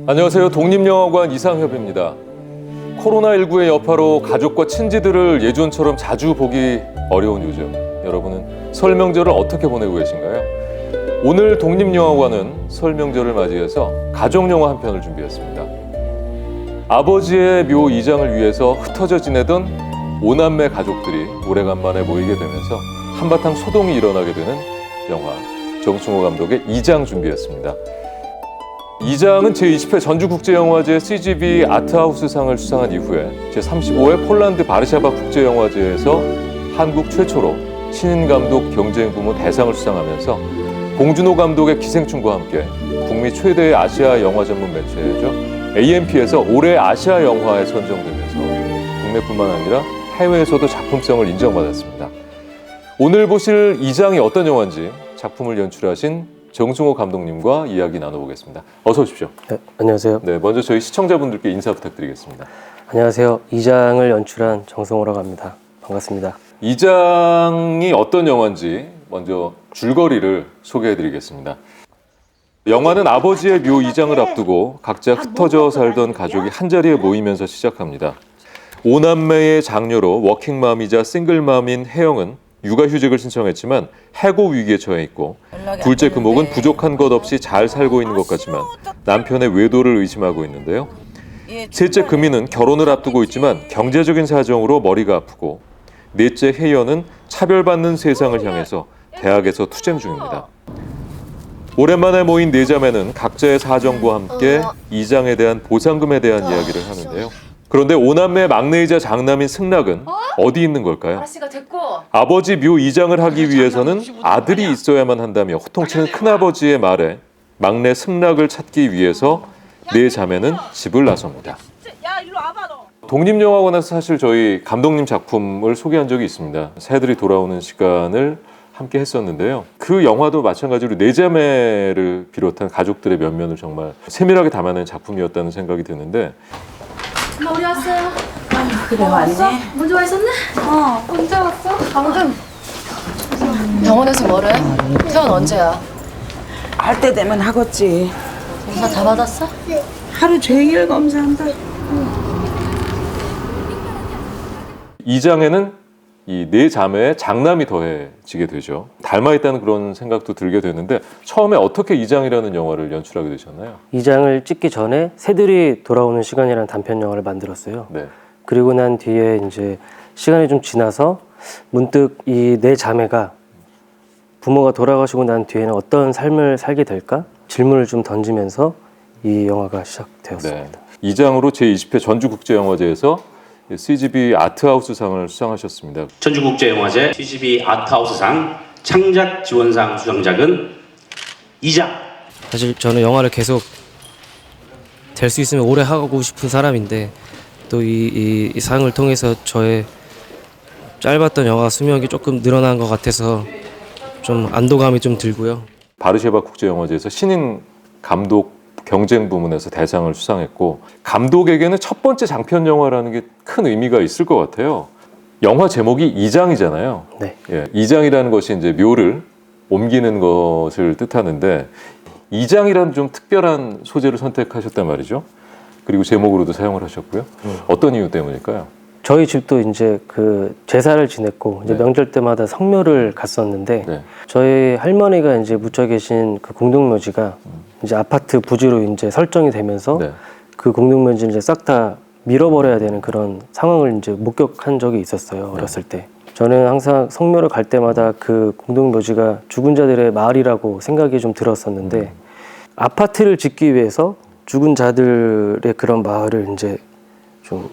안녕하세요. 독립영화관 이상협입니다. 코로나19의 여파로 가족과 친지들을 예전처럼 자주 보기 어려운 요즘, 여러분은 설 명절을 어떻게 보내고 계신가요? 오늘 독립영화관은 설 명절을 맞이해서 가족영화 한 편을 준비했습니다. 아버지의 묘 이장을 위해서 흩어져 지내던 오남매 가족들이 오래간만에 모이게 되면서 한바탕 소동이 일어나게 되는 영화, 정승호 감독의 이장 준비했습니다. 이장은 제20회 전주국제영화제 CGV 아트하우스상을 수상한 이후에 제35회 폴란드 바르샤바 국제영화제에서 한국 최초로 신인 감독 경쟁 부문 대상을 수상하면서 봉준호 감독의 기생충과 함께 북미 최대의 아시아 영화 전문 매체죠, AMP에서 올해 아시아 영화에 선정되면서 국내뿐만 아니라 해외에서도 작품성을 인정받았습니다. 오늘 보실 이장이 어떤 영화인지 작품을 연출하신 정승호 감독님과 이야기 나눠보겠습니다. 어서 오십시오. 네, 안녕하세요. 네, 먼저 저희 시청자분들께 인사 부탁드리겠습니다. 안녕하세요. 이장을 연출한 정승호라고 합니다. 반갑습니다. 이장이 어떤 영화인지 먼저 줄거리를 소개해드리겠습니다. 영화는 아버지의 묘 이장을 앞두고 각자 흩어져 살던 가족이 한자리에 모이면서 시작합니다. 5남매의 장녀로 워킹맘이자 싱글맘인 혜영은 육아휴직을 신청했지만 해고 위기에 처해 있고, 둘째 금옥은 부족한 것 없이 잘 살고 있는 것 같지만 남편의 외도를 의심하고 있는데요. 셋째 금이는 결혼을 앞두고 있지만 경제적인 사정으로 머리가 아프고, 넷째 혜연은 차별받는 세상을 향해서 대학에서 투쟁 중입니다. 오랜만에 모인 네 자매는 각자의 사정과 함께 이장에 대한 보상금에 대한 이야기를 하는데요. 그런데 오남매 막내이자 장남인 승락은 어디 있는 걸까요? 아버지 묘 이장을 하기 위해서는 아들이 있어야만 한다며 호통치는 큰아버지의 말에 막내 승락을 찾기 위해서 네 자매는 집을 나섭니다. 독립영화관에서 사실 저희 감독님 작품을 소개한 적이 있습니다. 새들이 돌아오는 시간을 함께 했었는데요. 그 영화도 마찬가지로 네 자매를 비롯한 가족들의 면면을 정말 세밀하게 담아낸 작품이었다는 생각이 드는데, 엄마 우리 왔어요. 그래 왔네. 먼저 와 있었네? 언제 왔어? 방금. 병원에서 뭐래? 퇴원 언제야? 할 때 되면 하겠지. 검사 다 받았어? 하루 종일 검사한다. 이장에는 이 네 자매의 장남이 더해지게 되죠. 닮아있다는 그런 생각도 들게 되는데, 처음에 어떻게 이장이라는 영화를 연출하게 되셨나요? 이장을 찍기 전에 새들이 돌아오는 시간이라는 단편 영화를 만들었어요. 네. 그리고 난 뒤에 이제 시간이 좀 지나서 문득 이 네 자매가 부모가 돌아가시고 난 뒤에는 어떤 삶을 살게 될까? 질문을 좀 던지면서 이 영화가 시작되었습니다. 네. 이장으로 제20회 전주국제영화제에서 CGV 아트하우스상을 수상하셨습니다. 전주국제영화제 CGV 아트하우스상 창작 지원상 수상작은 이장. 사실 저는 영화를 계속 될 수 있으면 오래 하고 싶은 사람인데, 또 이 상을 통해서 저의 짧았던 영화 수명이 조금 늘어난 것 같아서 좀 안도감이 좀 들고요. 바르샤바 국제영화제에서 신인 감독 경쟁 부문에서 대상을 수상했고, 감독에게는 첫 번째 장편 영화라는 게 큰 의미가 있을 것 같아요. 영화 제목이 이장이잖아요. 네. 예, 이장이라는 것이 이제 묘를 옮기는 것을 뜻하는데, 이장이라는 좀 특별한 소재를 선택하셨단 말이죠. 그리고 제목으로도 사용을 하셨고요. 어떤 이유 때문일까요? 저희 집도 이제 그 제사를 지냈고 이제 네. 명절 때마다 성묘를 갔었는데, 네. 저희 할머니가 이제 묻혀 계신 그 공동묘지가 이제 아파트 부지로 이제 설정이 되면서 네. 그 공동묘지를 이제 싹 다 밀어버려야 되는 그런 상황을 이제 목격한 적이 있었어요. 어렸을 때. 저는 항상 성묘를 갈 때마다 그 공동묘지가 죽은 자들의 마을이라고 생각이 좀 들었었는데, 아파트를 짓기 위해서 죽은 자들의 그런 마을을 이제 좀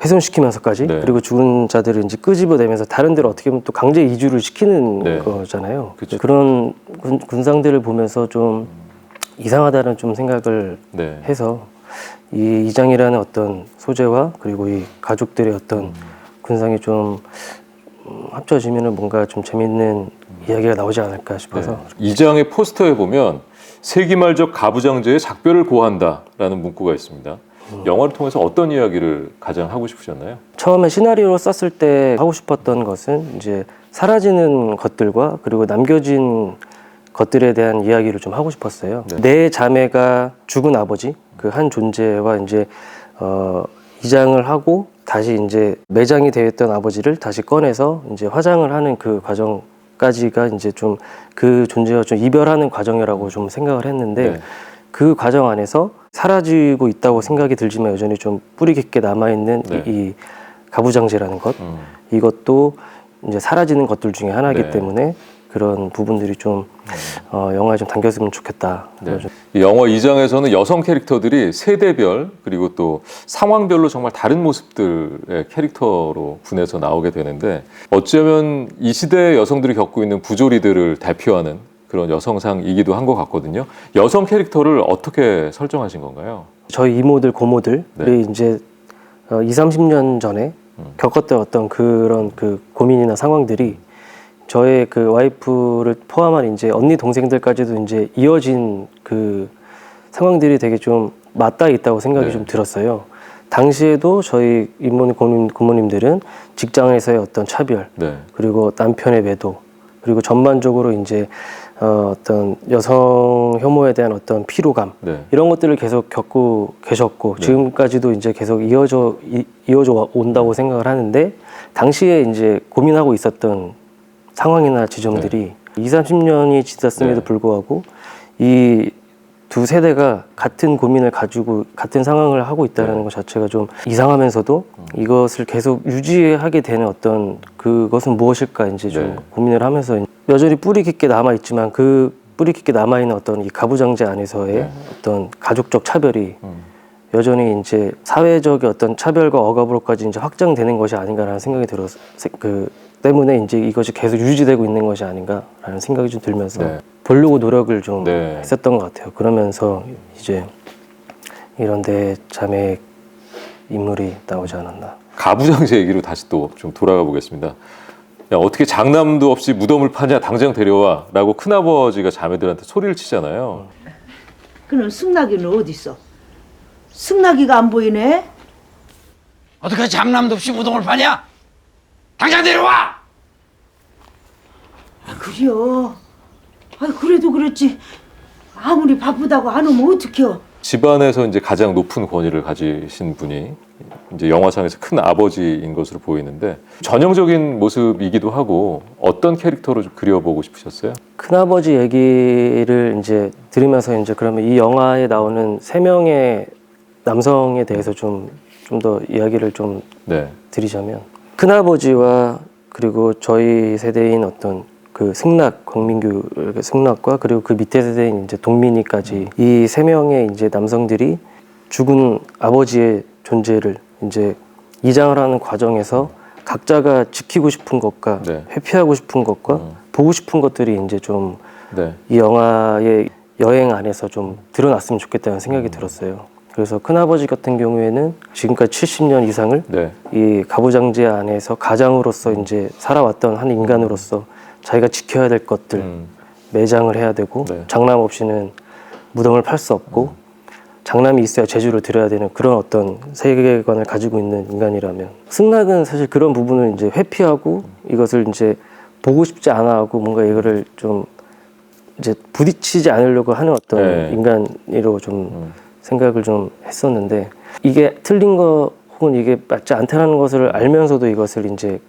훼손시키면서까지, 네. 그리고 죽은 자들을 이제 끄집어내면서 다른 데로 어떻게 보면 또 강제 이주를 시키는 네. 거잖아요. 그쵸. 그런 군상들을 보면서 좀 이상하다는 좀 생각을 네. 해서 이 이장이라는 어떤 소재와 그리고 이 가족들의 어떤 군상이 좀 합쳐지면은 뭔가 좀 재밌는 이야기가 나오지 않을까 싶어서. 네. 이장의 포스터에 보면 세기말적 가부장제의 작별을 고한다라는 문구가 있습니다. 영화를 통해서 어떤 이야기를 가장 하고 싶으셨나요? 처음에 시나리오로 썼을 때 하고 싶었던 것은 이제 사라지는 것들과 그리고 남겨진 것들에 대한 이야기를 좀 하고 싶었어요. 네. 내 자매가 죽은 아버지, 그 한 존재와 이제 이장을 하고 다시 이제 매장이 되어 있던 아버지를 다시 꺼내서 이제 화장을 하는 그 과정까지가 이제 좀 그 존재와 좀 이별하는 과정이라고 좀 생각을 했는데 네. 그 과정 안에서 사라지고 있다고 생각이 들지만 여전히 좀 뿌리 깊게 남아있는 네. 이 가부장제라는 것, 이것도 이제 사라지는 것들 중에 하나이기 네. 때문에 그런 부분들이 좀 영화에 좀 담겼으면 좋겠다. 네. 이 영화 2장에서는 여성 캐릭터들이 세대별 그리고 또 상황별로 정말 다른 모습들의 캐릭터로 분해서 나오게 되는데 어쩌면 이 시대의 여성들이 겪고 있는 부조리들을 대표하는 그런 여성상이기도 한 것 같거든요. 여성 캐릭터를 어떻게 설정하신 건가요? 저희 이모들, 고모들이 네. 이제 20, 30년 전에 겪었던 어떤 그런 그 고민이나 상황들이 저의 그 와이프를 포함한 이제 언니 동생들까지도 이제 이어진 그 상황들이 되게 좀 맞닿아 있다고 생각이 네. 좀 들었어요. 당시에도 저희 이모님, 고모님들은 직장에서의 어떤 차별, 네. 그리고 남편의 매도, 그리고 전반적으로 이제 어떤 여성 혐오에 대한 어떤 피로감, 네. 이런 것들을 계속 겪고 계셨고 네. 지금까지도 이제 계속 이어져 온다고 생각을 하는데 당시에 이제 고민하고 있었던 상황이나 지점들이 20, 30년이 지났음에도 네. 불구하고 이 두 세대가 같은 고민을 가지고 같은 상황을 하고 있다는 네. 것 자체가 좀 이상하면서도 이것을 계속 유지하게 되는 어떤 그것은 무엇일까 이제 좀 네. 고민을 하면서 여전히 뿌리 깊게 남아 있지만 그 뿌리 깊게 남아 있는 어떤 이 가부장제 안에서의 네. 어떤 가족적 차별이 여전히 이제 사회적인 어떤 차별과 억압으로까지 이제 확장되는 것이 아닌가라는 생각이 들어서 그 때문에 이제 이것이 계속 유지되고 있는 것이 아닌가라는 생각이 좀 들면서 네. 보려고 노력을 좀 네. 했었던 것 같아요. 그러면서 이제 이런데 자매 인물이 나오지 않았나. 가부장제 얘기로 다시 또 좀 돌아가 보겠습니다. 야, 어떻게 장남도 없이 무덤을 파냐 당장 데려와 라고 큰아버지가 자매들한테 소리를 치잖아요. 그럼 승낙이는 어디 있어? 승낙이가 안 보이네. 어떻게 장남도 없이 무덤을 파냐? 당장 데려와! 그래요. 아 그래도 그렇지. 아무리 바쁘다고 안 오면 어떡해요? 집안에서 이제 가장 높은 권위를 가지신 분이 이제 영화상에서 큰 아버지인 것으로 보이는데 전형적인 모습이기도 하고 어떤 캐릭터로 좀 그려보고 싶으셨어요? 큰아버지 얘기를 이제 들으면서 이제 그러면 이 영화에 나오는 3명의 남성에 대해서 좀 더 이야기를 좀 네, 드리자면 큰아버지와 그리고 저희 세대인 어떤 그 승낙, 광민규 승낙과 그리고 그 밑에 세대인 이제 동민이까지 이 3명의 이제 남성들이 죽은 아버지의 존재를 이제 이장을 하는 과정에서 각자가 지키고 싶은 것과 네. 회피하고 싶은 것과 보고 싶은 것들이 이제 좀 이 네, 영화의 여행 안에서 좀 드러났으면 좋겠다는 생각이 들었어요. 그래서 큰아버지 같은 경우에는 지금까지 70년 이상을 네, 이 가부장제 안에서 가장으로서 이제 살아왔던 한 인간으로서 자기가 지켜야 될 것들 매장을 해야 되고 네. 장남 없이는 무덤을 팔 수 없고 장남이 있어야 제주를 드려야 되는 그런 어떤 세계관을 가지고 있는 인간이라면 승낙은 사실 그런 부분을 이제 회피하고 이것을 이제 보고 싶지 않아 하고 뭔가 이거를 좀 이제 부딪히지 않으려고 하는 어떤 네. 인간으로 좀 생각을 좀 했었는데 이게 틀린 거 혹은 이게 맞지 않다는 것을 알면서도 이것을 이제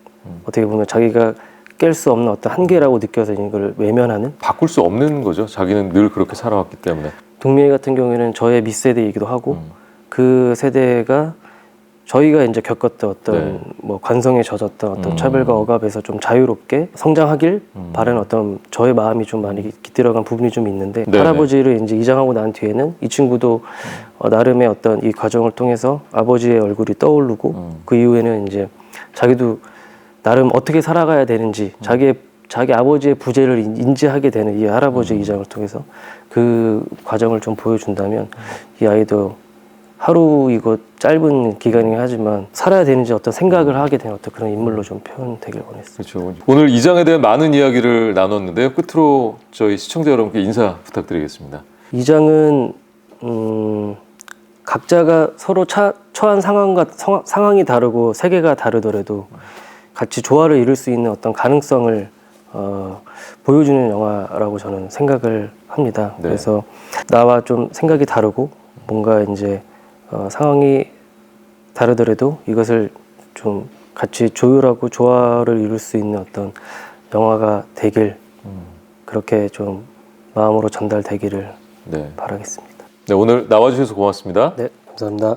어떻게 보면 자기가 깰 수 없는 어떤 한계라고 느껴서 이걸 외면하는 바꿀 수 없는 거죠. 자기는 늘 그렇게 살아왔기 때문에. 동민이 같은 경우에는 저의 밑세대이기도 하고 그 세대가 저희가 이제 겪었던 어떤 네. 뭐 관성에 젖었던 어떤 차별과 억압에서 좀 자유롭게 성장하길 바라는 어떤 저의 마음이 좀 많이 깃들어간 부분이 좀 있는데 네네. 할아버지를 이제 이장하고 난 뒤에는 이 친구도 나름의 어떤 이 과정을 통해서 아버지의 얼굴이 떠오르고 그 이후에는 이제 자기도 나름 어떻게 살아가야 되는지 자기 아버지의 부재를 인지하게 되는 이 할아버지의 이장을 통해서 그 과정을 좀 보여준다면 이 아이도 하루 이거 짧은 기간이긴 하지만 살아야 되는지 어떤 생각을 하게 되는 어떤 그런 인물로 좀 표현되길 원했습니다. 그렇죠. 오늘 2장에 대한 많은 이야기를 나눴는데요. 끝으로 저희 시청자 여러분께 인사 부탁드리겠습니다. 이 장은 각자가 서로 처한 상황이 다르고 세계가 다르더라도 같이 조화를 이룰 수 있는 어떤 가능성을 보여주는 영화라고 저는 생각을 합니다. 네. 그래서 나와 좀 생각이 다르고 뭔가 이제 상황이 다르더라도 이것을 좀 같이 조율하고 조화를 이룰 수 있는 어떤 영화가 되길 그렇게 좀 마음으로 전달되기를 네. 바라겠습니다. 네, 오늘 나와주셔서 고맙습니다. 네, 감사합니다.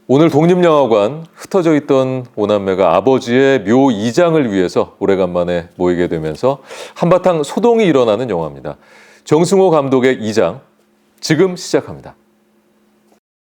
오늘 독립영화관 흩어져 있던 오남매가 아버지의 묘 2장을 위해서 오래간만에 모이게 되면서 한바탕 소동이 일어나는 영화입니다. 정승호 감독의 2장 지금 시작합니다.